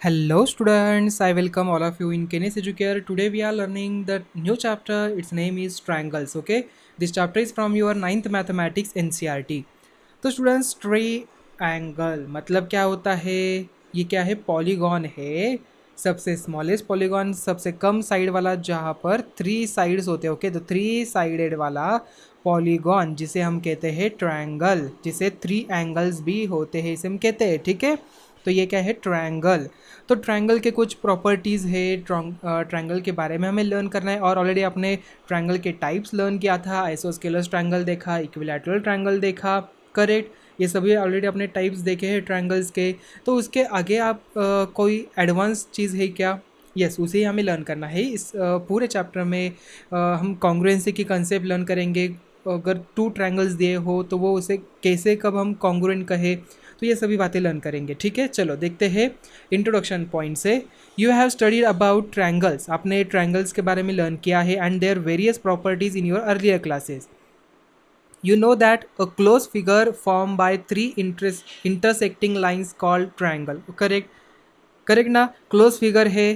Hello students, I welcome all of you in Kenes Educare. Today we are learning the new chapter. Its name is triangles. Okay, this chapter is from your ninth mathematics NCRT. तो students triangle मतलब क्या होता है? ये क्या है? Polygon है। सबसे स्मॉलेस्ट पॉलीगॉन, सबसे कम साइड वाला, जहाँ पर थ्री साइड्स होते हैं। ओके, तो थ्री साइडेड वाला पॉलीगॉन जिसे हम कहते हैं ट्रायंगल, जिसे थ्री एंगल्स भी होते हैं, इसे हम कहते हैं। ठीक है, तो ये क्या है? ट्रायंगल। तो ट्रायंगल के कुछ प्रॉपर्टीज़ है, ट्रायंगल के बारे में हमें लर्न करना है। और ऑलरेडी आपने ट्रायंगल के टाइप्स लर्न किया था, आइसोस्केलस ट्रायंगल देखा, इक्विलैटरल ट्रायंगल देखा, करेक्ट। ये सभी ऑलरेडी अपने टाइप्स देखे हैं ट्रायंगल्स के। तो उसके आगे आप कोई एडवांस चीज़ है क्या? यस, उसे ही हमें लर्न करना है। इस पूरे चैप्टर में हम कॉन्ग्रुएंसी की कंसेप्ट लर्न करेंगे। अगर टू ट्रायंगल्स दिए हो तो वो उसे कैसे, कब हम कॉन्ग्रुएंट कहे, तो ये सभी बातें लर्न करेंगे। ठीक है, चलो देखते हैं इंट्रोडक्शन पॉइंट से। You have studied about triangles, आपने ट्रायंगल्स के बारे में लर्न किया है, and their various properties in your earlier classes. You know that a closed figure formed by three intersecting lines called triangle. Correct? Correct ना? Close figure है।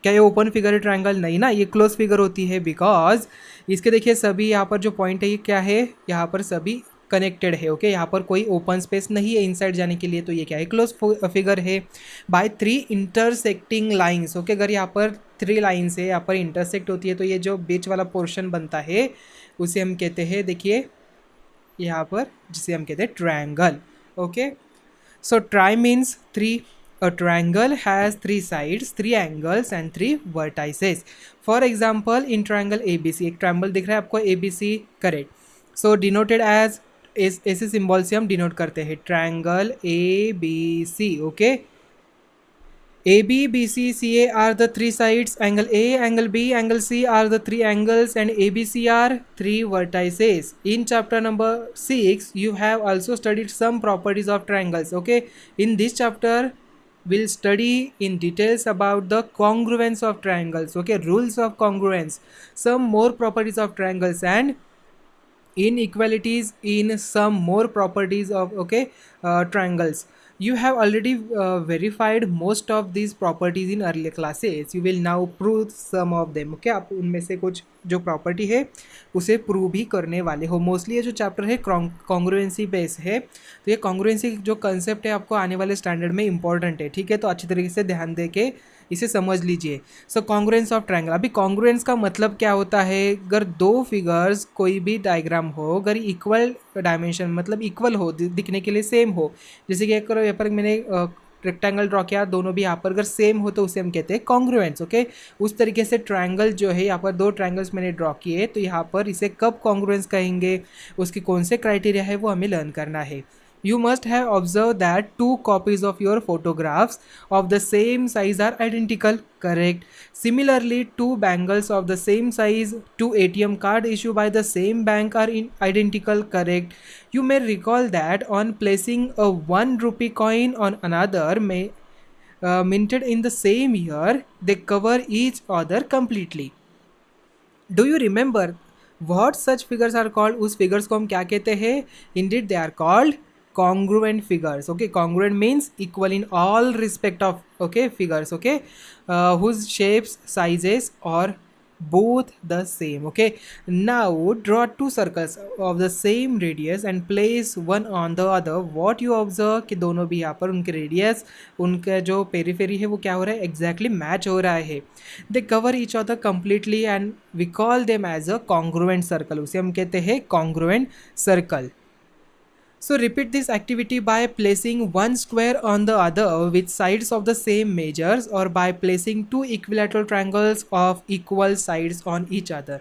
क्या ये ओपन फिगर है ट्रायंगल? नहीं ना, ये क्लोज फिगर होती है। बिकॉज इसके देखिए सभी यहाँ पर जो पॉइंट है ये क्या है? यहाँ पर सभी कनेक्टेड है। ओके, यहाँ पर कोई ओपन स्पेस नहीं है इनसाइड जाने के लिए, तो ये क्या है? क्लोज फिगर है by three intersecting lines. Okay, अगर यहाँ पर थ्री लाइन्स है, यहाँ पर इंटरसेक्ट होती है, तो ये जो बीच वाला पोर्शन बनता है उसे हम कहते हैं, देखिए यहाँ पर, जिसे हम कहते हैं triangle. Okay, so tri means three. A triangle has three sides, three angles and three vertices. For example, in triangle ABC, एक triangle दिख रहा है आपको ABC, correct. So denoted as, ऐसे सिंबल से हम डिनोट करते हैं triangle ABC। Okay, AB, BC, CA are the three sides, angle A, angle B, angle C are the three angles, and ABC are three vertices. In chapter number 6, you have also studied some properties of triangles. Okay, in this chapter, we'll study in details about the congruence of triangles. Okay, rules of congruence, some more properties of triangles, and inequalities in some more properties of, okay, triangles. You have already verified most of these properties in earlier classes. You will now prove some of them. Okay, आप उनमें से कुछ जो property है उसे prove भी करने वाले हो। मोस्टली ये जो चैप्टर है कॉन्ग्रुएंसी बेस है, तो ये कॉन्ग्रुएंसी जो कंसेप्ट है आपको आने वाले स्टैंडर्ड में इंपॉर्टेंट है। ठीक है, तो अच्छी तरीके से ध्यान दे के इसे समझ लीजिए। सो कॉन्ग्रुएंस ऑफ ट्रायंगल, अभी कॉन्ग्रुएंस का मतलब क्या होता है? अगर दो फिगर्स कोई भी डायग्राम हो, अगर इक्वल डायमेंशन मतलब इक्वल हो, दिखने के लिए सेम हो, जैसे कि एक यहाँ पर मैंने रेक्टेंगल ड्रॉ किया, दोनों भी यहाँ पर अगर सेम हो तो उसे हम कहते हैं कॉन्ग्रुएंस। ओके, उस तरीके से ट्रायंगल जो है, यहाँ पर दो ट्रायंगल्स मैंने ड्रॉ किए, तो यहाँ पर इसे कब कॉन्ग्रुएंस कहेंगे, उसकी कौन से क्राइटेरिया है वो हमें लर्न करना है। You must have observed that two copies of your photographs of the same size are identical. Correct. Similarly, two bangles of the same size, two ATM card issued by the same bank are identical. Correct. You may recall that on placing a 1 rupee coin on another minted in the same year, they cover each other completely. Do you remember what such figures are called? उस figures को हम क्या कहते हैं? Indeed, they are called congruent figures. Okay, congruent means equal in all respect of, okay, figures. Okay, whose shapes, sizes are both the same. Okay, now draw two circles of the same radius and place one on the other. What you observe कि दोनों भी यहाँ पर उनके radius, उनका जो periphery है वो क्या हो रहा है? एग्जैक्टली मैच हो रहा है। They cover each other completely and we call them as a congruent circle, उसे हम कहते हैं congruent circle. So repeat this activity by placing one square on the other with sides of the same measures, or by placing two equilateral triangles of equal sides on each other.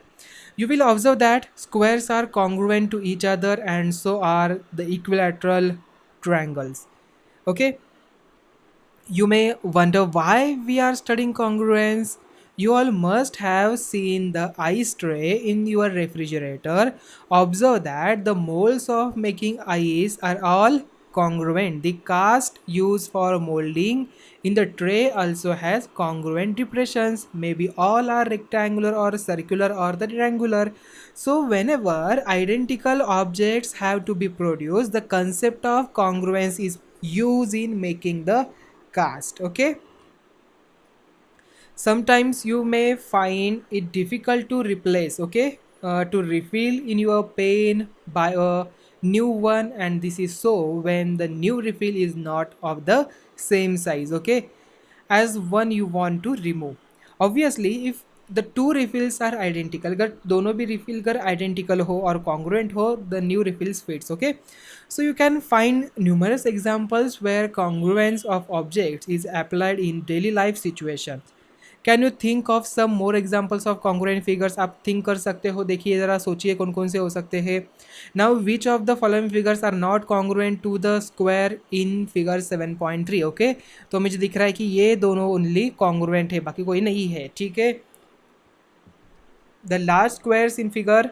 You will observe that squares are congruent to each other, and so are the equilateral triangles. Okay, you may wonder why we are studying congruence. You all must have seen the ice tray in your refrigerator. Observe that the molds of making ice are all congruent. The cast used for molding in the tray also has congruent depressions. Maybe all are rectangular or circular or the triangular. So whenever identical objects have to be produced, the concept of congruence is used in making the cast. Okay, sometimes you may find it difficult to replace, okay, to refill in your pen by a new one, and this is so when the new refill is not of the same size, okay, as one you want to remove. Obviously if the two refills are identical, अगर दोनों भी refill अगर identical हो और congruent हो, the new refills fits, okay. So you can find numerous examples where congruence of objects is applied in daily life situations. Can you think of some more examples of congruent figures? आप think कर सकते हो, देखिए ज़रा सोचिए कौन कौन से हो सकते हैं. Now which of the following figures are not congruent to the square in figure 7.3? Okay, तो मुझे दिख रहा है कि ये दोनों ओनली कॉन्ग्रुएंट है, बाकी कोई नहीं है, ठीक है. The last squares in figure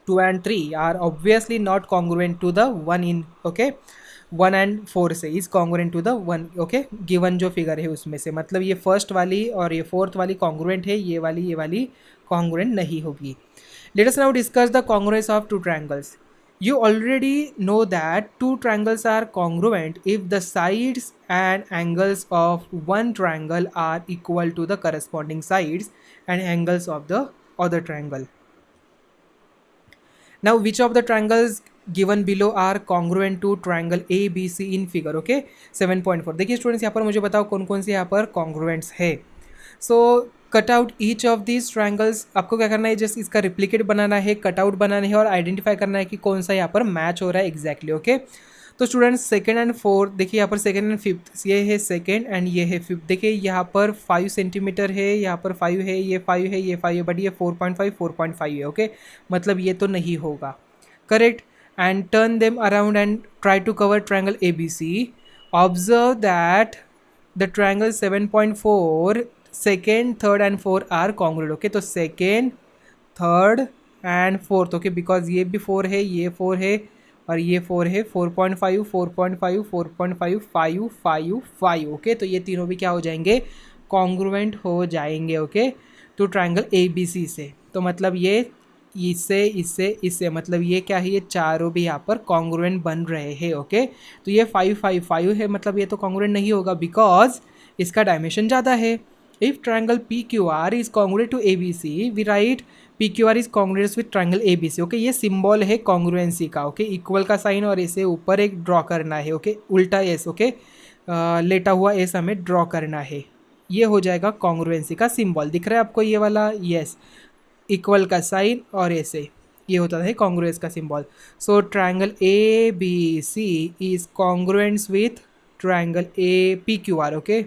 2 and 3 are obviously not congruent to the one in, okay, 1 and 4 से is congruent to the one, okay, given जो फिगर है उसमें से. मतलब ये फर्स्ट वाली और ये फोर्थ वाली कॉन्ग्रुएंट है, ये वाली कॉन्ग्रुएंट नहीं होगी. Let us now discuss the congruence of two triangles. You already know that two triangles are congruent if the sides and angles of one triangle are equal to the corresponding sides and angles of the other triangle. Now which of the triangles given below are congruent to triangle ABC in figure, okay, 7.4. देखिए students यहाँ पर मुझे बताओ कौन कौन से यहाँ पर congruents है. So cut out each of this triangles. आपको क्या करना है, जस्ट इसका रिप्लिकेट बनाना है, कट आउट बनाना है और आइडेंटिफाई करना है कि कौन सा यहाँ पर मैच हो रहा है एग्जैक्टली, ओके. तो स्टूडेंट्स सेकेंड एंड फोर्थ, देखिए यहाँ पर सेकेंड एंड फिफ्थ, ये है सेकेंड एंड ये है फिफ्थ. देखिए यहाँ पर 5 सेंटीमीटर है, यहाँ पर 5 है, ये 5 है, ये 5 है, बट ये 4.5 है, ओके. मतलब ये तो नहीं होगा, correct. And turn them around and try to cover triangle ABC. Observe that the triangle 7.4 second, third and fourth are congruent, okay. तो second, third and fourth, okay, because ये भी 4 है, ये 4 है और ये 4 है. 4.5, 4.5, 4.5, 5, 5, 5, ओके. तो ये तीनों भी क्या हो जाएंगे, कॉन्ग्रुएंट हो जाएंगे, ओके, टू ट्रायंगल ABC से. तो मतलब ये इससे इससे इससे, मतलब ये क्या है, ये चारों भी यहाँ पर कॉन्ग्रुएंट बन रहे हैं, ओके. तो ये 5, 5, 5 है, मतलब ये तो कॉन्ग्रुएंट नहीं होगा बिकॉज इसका डायमेंशन ज़्यादा है. If triangle PQR is congruent to ABC, we write PQR is congruent with triangle ABC, okay. ये सिंबल है कॉन्ग्रुएंसी का, ओके. इक्वल का साइन और इसे ऊपर एक ड्रॉ करना है, ओके, उल्टा एस, ओके, लेटा हुआ एस हमें ड्रॉ करना है. ये हो जाएगा कॉन्ग्रुएंसी का सिंबल. दिख रहा है आपको ये वाला, यस, इक्वल का साइन और ऐसे ये होता है कॉन्ग्रुएंस का symbol. So triangle ABC is congruent with triangle PQR, okay.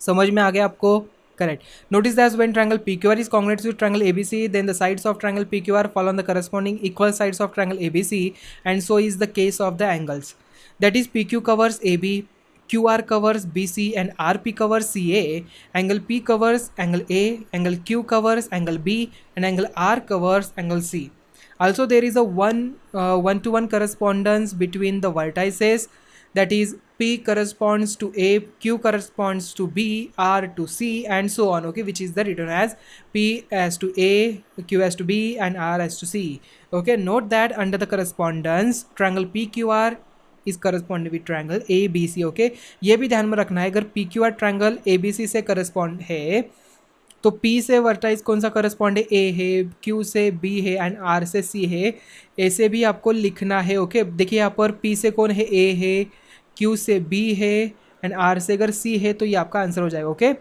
समझ में आ गया आपको, correct. Notice that when triangle PQR is congruent with triangle ABC, then the sides of triangle PQR fall on the corresponding equal sides of triangle ABC, and so is the case of the angles. That is, PQ covers AB, QR covers BC, and RP covers CA. Angle P covers angle A, angle Q covers angle B, and angle R covers angle C. Also, there is a one-to-one correspondence between the vertices. That is, P corresponds to A, Q corresponds to B, R to C, and so on, okay, which is the written as P as to A, Q as to B, and R as to C, okay. Note that under the correspondence, triangle PQR is corresponding with triangle ABC, okay. ये भी ध्यान में रखना है, अगर PQR triangle ABC से correspond है तो P से वर्टाइज कौन सा करस्पॉन्ड है, A है, Q से B है एंड R से C है. ऐसे भी आपको लिखना है, ओके. देखिए यहाँ पर P से कौन है, A है, Q से B है एंड R से अगर C है तो ये आपका आंसर हो जाएगा, okay.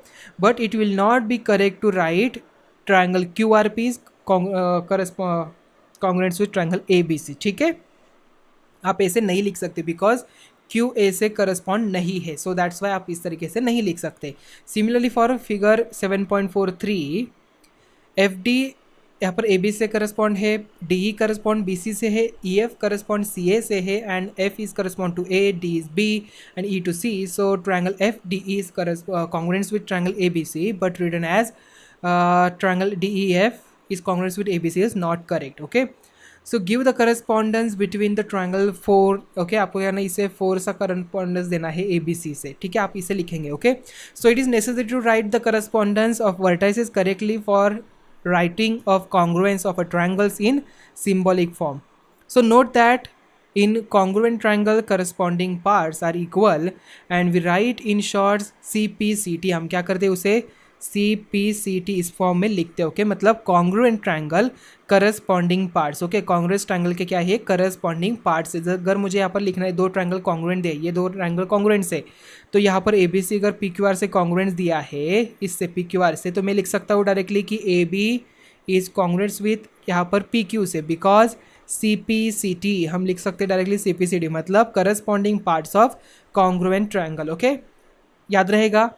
But it will not be correct to write triangle QRP congruent with triangle ABC, ठीक है. आप ऐसे नहीं लिख सकते बिकॉज क्यू ए से करस्पॉन्ड नहीं है, सो दैट्स वाई आप इस तरीके से नहीं लिख सकते. सिमिलरली फॉर फिगर 7.43, FD यहाँ पर AB से करस्पॉन्ड है, DE करस्पॉन्ड BC से है, EF करस्पॉन्ड CA से है and F is correspond to A, D is B and E to C. So triangle FDE is congruent with triangle ABC but written as triangle DEF is congruent with ABC is not correct, okay. So give the correspondence between the triangle 4, okay. आपको यहाँ इसे 4 सा correspondence देना है ABC से, ठीक है. आप इसे लिखेंगे, okay. So it is necessary to write the correspondence of vertices correctly for writing of congruence of a triangles in symbolic form. So note that in congruent triangle corresponding parts are equal and we write in short CPCT. हम क्या करते हैं उसे CPCT इस form में लिखते हैं. Okay मतलब congruent triangle corresponding parts. Okay congruent triangle के क्या है करस्पॉन्डिंग पार्ट्स. अगर मुझे यहाँ पर लिखना है दो ट्रायंगल कॉन्ग्रुएंट है, ये दो ट्रायंगल कॉन्ग्रुएंट से, तो यहाँ पर ABC अगर PQR से कॉन्ग्रुएंट दिया है इससे PQR से, तो मैं लिख सकता हूँ डायरेक्टली कि AB इज कॉन्ग्रुएंट विथ यहाँ पर PQ से, बिकॉज CPCT हम लिख सकते हैं डायरेक्टली CPCT मतलब corresponding parts of congruent triangle. Okay याद रहेगा.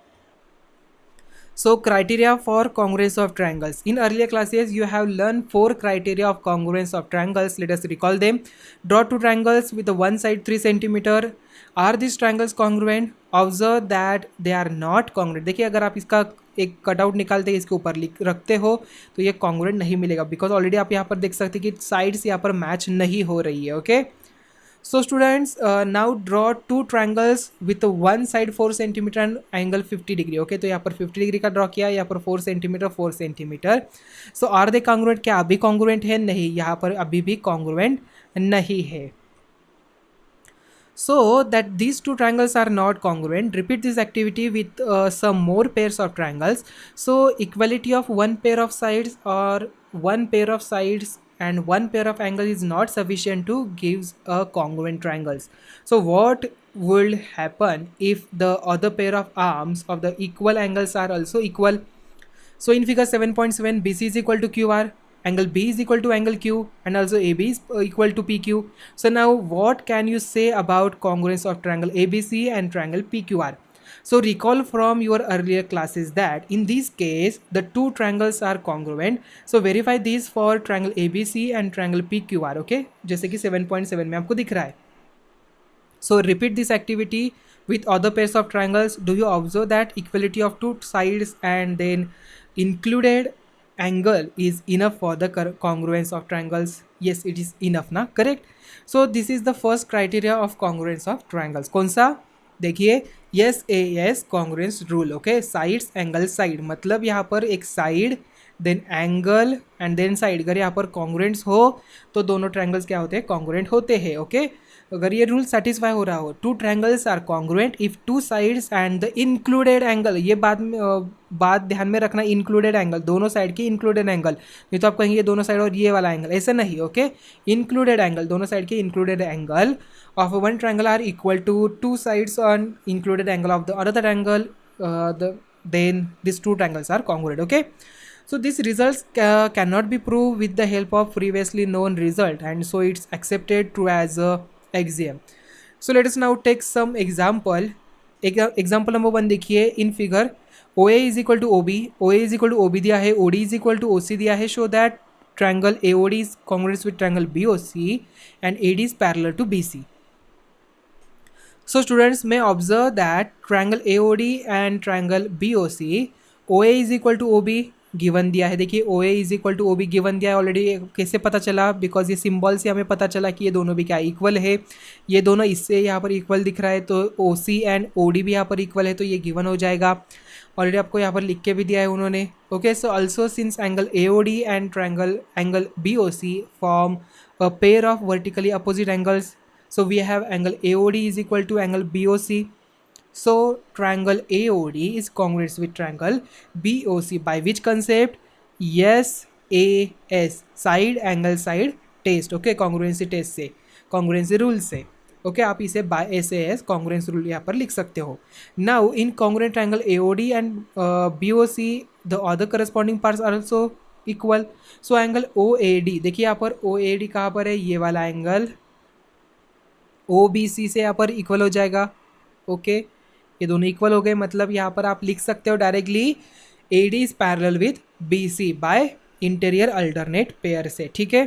So criteria for congruence of triangles. In earlier classes you have learned 4 criteria of congruence of triangles. Let us recall them. Draw two triangles with the one side 3 centimeter. Are these triangles congruent? Observe that they are not congruent. देखिए अगर आप इसका एक cutout निकालते हैं इसके ऊपर रखते हो तो ये congruent नहीं मिलेगा, बिकॉज ऑलरेडी आप यहाँ पर देख सकते हैं कि साइड्स यहाँ पर मैच नहीं हो रही है. Okay So students, now draw two triangles with one side 4 centimeter and angle 50 degree. Okay, तो यहाँ पर 50 डिग्री का ड्रॉ किया, यहाँ पर 4 centimetre 4 centimetre. So are they congruent? क्या अभी कॉन्ग्रुएंट है? नहीं, यहाँ पर अभी भी कॉन्ग्रुएंट नहीं है. So that these two triangles are not congruent, repeat this activity with some more pairs of triangles. So equality of one pair of sides or one pair of sides and one pair of angles is not sufficient to give a congruent triangles. So what will happen if the other pair of arms of the equal angles are also equal? So in figure 7.7, BC is equal to QR, angle B is equal to angle Q, and also AB is equal to PQ. So now what can you say about congruence of triangle ABC and triangle PQR? So recall from your earlier classes that in this case the two triangles are congruent. So verify these for triangle ABC and triangle PQR. Okay, जैसे कि 7.7 में आपको दिख रहा है. So repeat this activity with other pairs of triangles. Do you observe that equality of two sides and then included angle is enough for the congruence of triangles? Yes, it is enough ना, correct. So this is the first criteria of congruence of triangles. कौन सा? देखिए S A S congruence rule. Okay sides angle side मतलब यहाँ पर एक side then angle and then side, अगर यहाँ पर कॉन्ग्रुएंट्स हो तो दोनों ट्रायंगल्स क्या होते हैं कॉन्ग्रुएंट होते हैं. ओके अगर ये रूल सेटिस्फाई हो रहा हो, two triangles are congruent if two sides and the included angle, ये बात ध्यान में रखना, इंक्लूडेड एंगल दोनों साइड की इंक्लूडेड एंगल, नहीं तो आप कहेंगे दोनों साइड और ये वाला एंगल, ऐसा नहीं. ओके इंक्लूडेड एंगल, दोनों साइड के included angle of one triangle are equal to two sides on included angle of the other triangle, then these two triangles are congruent. Okay, so these results cannot be proved with the help of previously known result, and so it's accepted true as a axiom. So let us now take some example. Example number 1 देखिए in figure OA is equal to OB, OA is equal to OB दिया है, OD is equal to OC दिया है. Show that triangle AOD is congruent with triangle BOC and AD is parallel to BC. So students may observe that triangle AOD and triangle BOC, OA is equal to OB given दिया है. देखिए OA is equal to OB given दिया है already. कैसे पता चला? Because ये symbol से हमें पता चला कि ये दोनों भी क्या इक्वल है. ये दोनों इससे यहाँ पर इक्वल दिख रहा है तो OC एंड OD भी यहाँ पर इक्वल है, तो ये गिवन हो जाएगा. ऑलरेडी आपको यहाँ पर लिख के भी दिया है उन्होंने. Okay so also since angle AOD and angle BOC form a pair of vertically opposite angles. So we have angle AOD is equal to angle BOC. So triangle AOD is congruent with triangle BOC by which concept? Yes, AS side angle side test. Okay, congruency test से, congruency rule से. Okay, आप इसे by SAS congruency rule यहाँ पर लिख सकते हो. Now in congruent triangle AOD and BOC the other corresponding parts are also equal. So angle OAD देखिए यहाँ पर OAD कहाँ पर है? ये वाला एंगल OBC से यहाँ पर इक्वल हो जाएगा. ओके ये दोनों इक्वल हो गए, मतलब यहाँ पर आप लिख सकते हो directly AD is parallel with BC bye interior alternate pair से. ठीक है,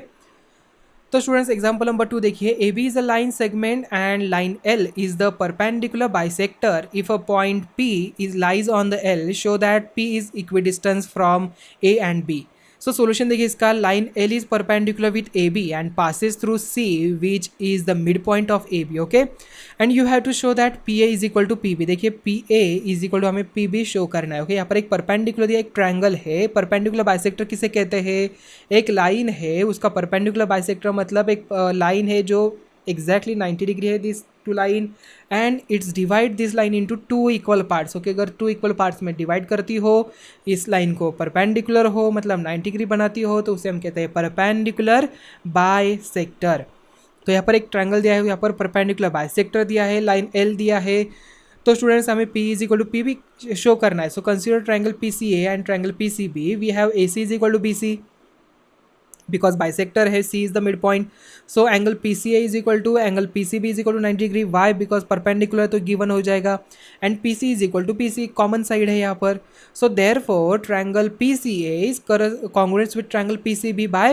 तो स्टूडेंट्स एग्जांपल नंबर 2 देखिए. AB is a line segment and line L is the perpendicular bisector. If a point P is lies on the L, show that P is equidistance from A and B. So solution देखिए इसका, line L is perpendicular with AB and passes through C which is the midpoint of AB. okay, and you have to show that PA is equal to PB. देखिए PA is equal to हमें PB show करना है. Okay यहाँ पर एक perpendicular दिया, एक triangle है. परपेंडिकुलर बाइसेक्टर किसे कहते हैं? एक लाइन है उसका परपेंडिकुलर बाइसेक्टर मतलब एक लाइन है जो एग्जैक्टली 90 डिग्री है this to line and it's divide this line into two equal parts. Okay, अगर टू इक्वल पार्ट्स में डिवाइड करती हो इस लाइन को, परपेंडिकुलर हो मतलब 90 डिग्री बनाती हो, तो उसे हम कहते हैं परपेंडिकुलर बाइसेक्टर। तो यहाँ पर एक ट्रायंगल दिया है, यहाँ पर परपेंडिकुलर बाइसेक्टर दिया है, लाइन एल दिया है। तो स्टूडेंट्स हमें P is equal to P भी शो करना है। So consider triangle PCA and triangle PCB। We have AC is equal to BC because bisector है, C is the midpoint. So angle PCA is equal to angle PCB is equal to 90 degree. Why? Because perpendicular तो given हो जाएगा and PC is equal to PC, common side है यहाँ पर. So therefore triangle PCA is congruent with triangle PCB by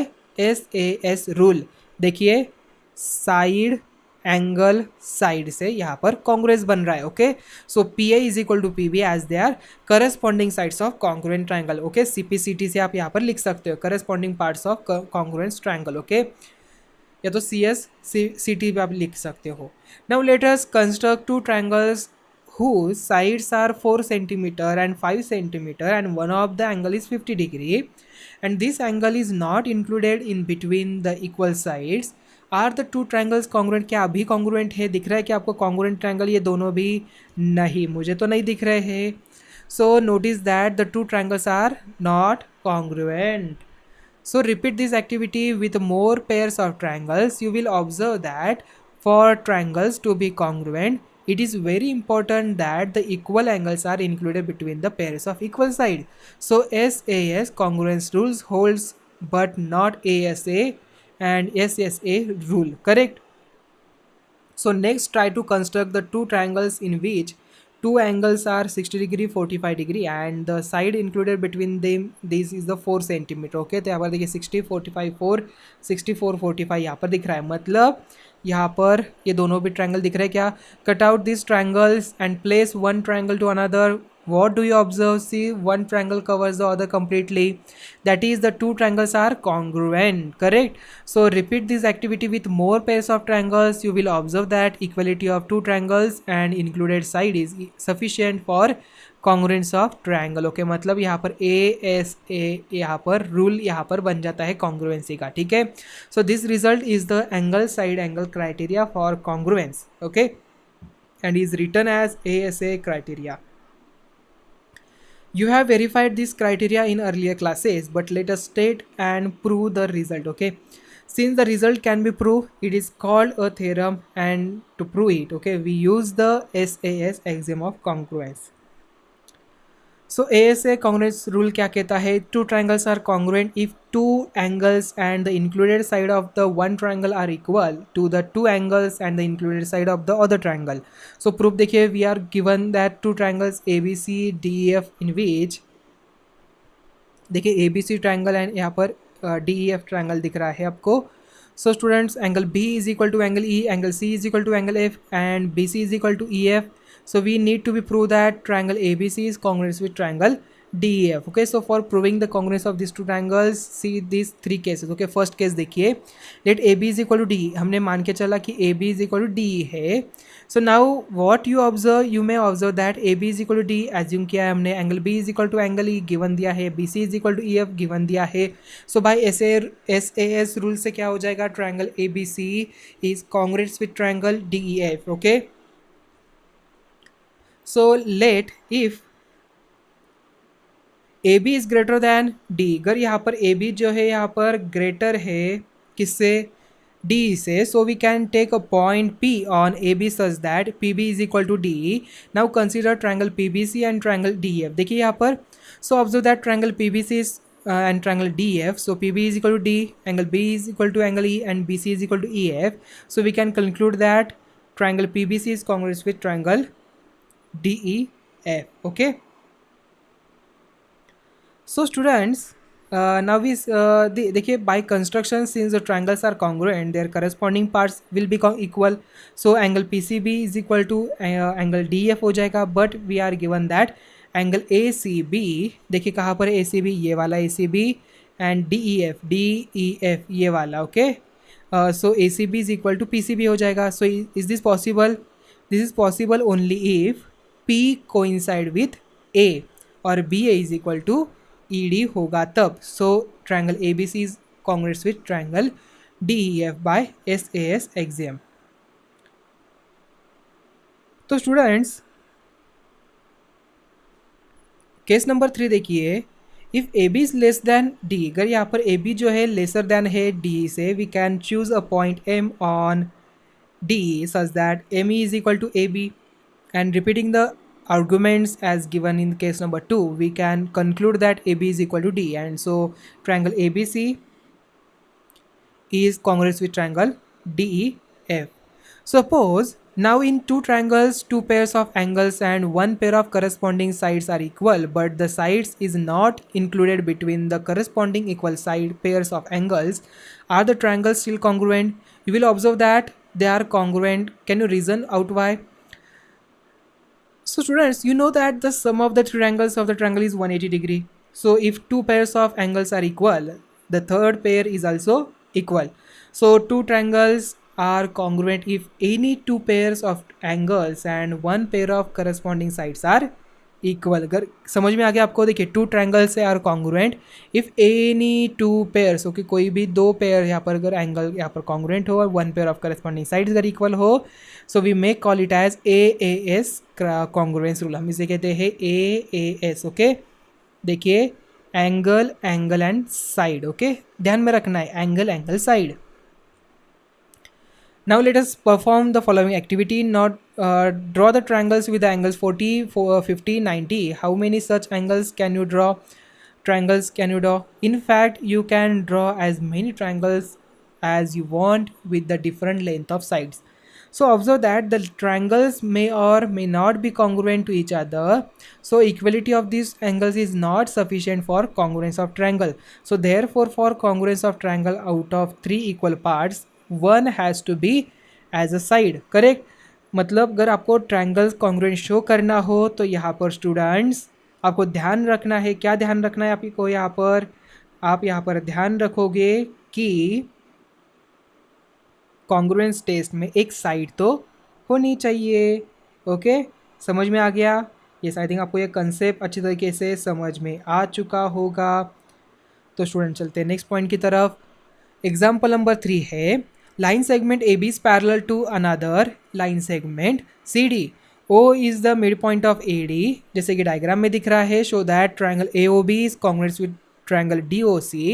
SAS rule. देखिए side angle side से यहाँ पर कॉन्ग्रुएंस बन रहा है. Okay, so P A is equal to P B as they are corresponding sides of congruent triangle. Okay, CPCT से आप यहाँ पर लिख सकते हो corresponding parts of congruent triangle. Okay, या तो CSCT भी आप लिख सकते हो. Now let us construct two triangles whose sides are 4 centimeter and 5 centimeter and one of the angle is 50 degree and this angle is not included in between the equal sides. Are the two triangles congruent? क्या अभी congruent है? दिख रहा है कि आपको congruent triangle ये दोनों भी? नहीं, मुझे तो नहीं दिख रहे हैं. So notice that the two triangles are not congruent. So repeat this activity with more pairs of triangles. You will observe that for triangles to be congruent, it is very important that the equal angles are included between the pairs of equal side. So SAS congruence rules holds but not ASA and SSA rule. Correct? So next try to construct the two triangles in which two angles are 60 degree 45 degree and the side included between them this is the 4 centimeter. Okay, तो यहाँ पर देखिए 60 45 4 64 45 यहाँ पर दिख रहा है. मतलब यहाँ पर ये दोनों भी ट्रायंगल दिख रहे हैं. क्या? Cut out this triangles and place one triangle to another. What do you observe? See, one triangle covers the other completely. That is, the two triangles are congruent. Correct? So repeat this activity with more pairs of triangles. You will observe that equality of two triangles and included side is sufficient for congruence of triangle. Okay, मतलब यहाँ पर ASA यहाँ पर rule यहाँ पर बन जाता है congruency का. ठीक है? So this result is the angle side angle criteria for congruence. Okay, and is written as ASA criteria. You have verified this criteria in earlier classes, but let us state and prove the result. Okay, since the result can be proved, it is called a theorem, and to prove it, okay, we use the SAS axiom of congruence. So ASA congruence rule क्या कहता है? Two triangles are congruent if two angles and the included side of the one triangle are equal to the two angles and the included side of the other triangle. So proof देखिए, we are given that two triangles ABC DEF in which देखिए ABC triangle and यहाँ पर DEF triangle दिख रहा है आपको. So students, angle B is equal to angle E, angle C is equal to angle F and BC is equal to EF. So we need to be prove that triangle ABC is congruent with triangle DEF. Okay, so for proving the congruence of these two triangles, see these three cases. Okay, first case देखिए, let AB is equal to DE. हमने मान के चला कि AB is equal to DE है. So now what you observe, you may observe that AB is equal to DE. assume किया है हमने. angle B is equal to angle E given दिया है. BC is equal to EF given दिया है. So by SAS rule से क्या हो जाएगा? triangle ABC is congruent with triangle DEF. Okay, so let if AB is greater than D, अगर यहाँ पर AB जो है यहाँ पर ग्रेटर है किससे? D से. So we can take a point P on AB such that PB is equal to DE. Now consider triangle PBC and triangle DEF. देखिए यहाँ पर, so observe that triangle PBC is and triangle DEF. So PB is equal to D, angle B is equal to angle E and BC is equal to EF. So we can conclude that triangle PBC is congruent with triangle DEF. Okay, so students, now we देखिए by construction, since the triangles are congruent, their corresponding parts will be equal. So angle PCB is equal to angle DEF हो जाएगा. But we are given that angle ACB, देखिए कहाँ पर ACB? ये वाला ACB and DEF ये वाला. Okay, so ACB is equal to PCB हो जाएगा. So is this possible? This is possible only if P coincide with A और BA is equal to ED होगा तब. So triangle ABC is congruent with triangle DEF by SAS axiom. तो students case number 3 देखिए, if A B is less than D, अगर यहाँ पर A B जो है लेसर देन है डी से, we can choose a point M on D such that M E is equal to A B, and repeating the arguments as given in case number 2, we can conclude that AB is equal to D, and so triangle ABC is congruous with triangle DEF. Suppose now in two triangles, two pairs of angles and one pair of corresponding sides are equal, but the sides is not included between the corresponding equal side pairs of angles. Are the triangles still congruent? You will observe that they are congruent. Can you reason out why? So students, you know that the sum of the triangles of the triangle is 180 degree. So if two pairs of angles are equal, the third pair is also equal. So two triangles are congruent if any two pairs of angles and one pair of corresponding sides are equal. अगर समझ में आ गया आपको, देखिए two triangle से are congruent if any two pairs, okay कोई भी दो पेयर यहाँ पर अगर एंगल यहाँ पर कॉन्ग्रुएंट हो और one pair of corresponding sides अगर इक्वल हो, so we may call it as AAS congruence rule. हम इसे कहते हैं AAS. ओके देखिए angle angle and side. Okay ध्यान में रखना है angle angle side. Now let us perform the following activity. Not draw the triangles with the angles 40, 50, 90. How many such angles can you draw? Triangles can you draw? In fact, you can draw as many triangles as you want with the different length of sides. So observe that the triangles may or may not be congruent to each other. So equality of these angles is not sufficient for congruence of triangle. So therefore for congruence of triangle, out of three equal parts, one has to be as a side. Correct. मतलब अगर आपको triangle congruent show करना हो तो यहाँ पर students आपको ध्यान रखना है. क्या ध्यान रखना है आपको यहाँ पर? आप यहाँ पर ध्यान रखोगे कि कॉन्ग्रुएंस टेस्ट में एक साइड तो होनी चाहिए. ओके समझ में आ गया? यस आई थिंक आपको ये कंसेप्ट अच्छी तरीके से समझ में आ चुका होगा. तो स्टूडेंट चलते हैं नेक्स्ट पॉइंट की तरफ. एग्जाम्पल नंबर 3 है, line segment AB is parallel to another line segment CD. O is the midpoint of AD. जैसे कि डायग्राम में दिख रहा है. show that triangle AOB is congruent with triangle DOC.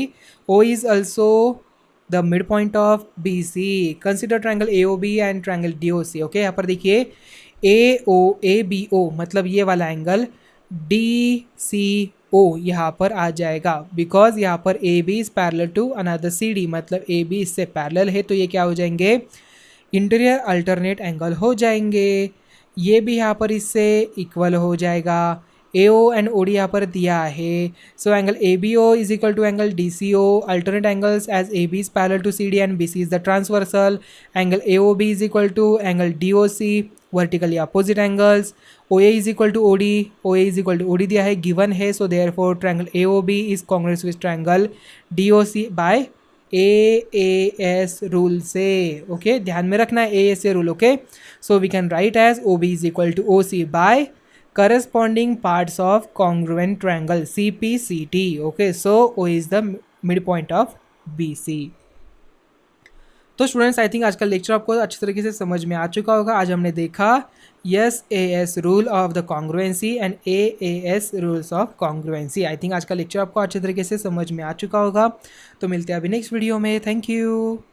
O is also the midpoint of BC. Consider triangle AOB and triangle DOC. Okay यहाँ पर देखिए AOABO मतलब ये वाला एंगल DCO यहाँ पर आ जाएगा बिकॉज यहाँ पर A B is parallel to another C D. मतलब ए बी इससे पैरेलल है तो ये क्या हो जाएंगे? इंटीरियर अल्टरनेट एंगल हो जाएंगे. ये भी यहाँ पर इससे इक्वल हो जाएगा. ए ओ एंड ओ डी यहाँ पर दिया है. So angle A B O is equal to angle D C O. Alternate angles as A B is parallel to C D and B C is the transversal. Angle A O B is equal to angle D O C. Vertically opposite angles. O A is equal to O D. O A is equal to O D दिया है, given है. So therefore triangle A O B is congruent with triangle D O C by AAS rule से. Okay ध्यान में रखना है AAS rule. Okay so we can write as O B is equal to O C by corresponding parts of congruent triangle CPCT. Okay, so O is the midpoint of BC. तो students I think आज का lecture आपको अच्छी तरीके से समझ में आ चुका होगा. आज हमने देखा AS rule of the congruency and AAS rules of congruency. I think आज का लेक्चर आपको अच्छे तरीके से समझ में आ चुका होगा. तो मिलते हैं अभी नेक्स्ट वीडियो में. Thank you.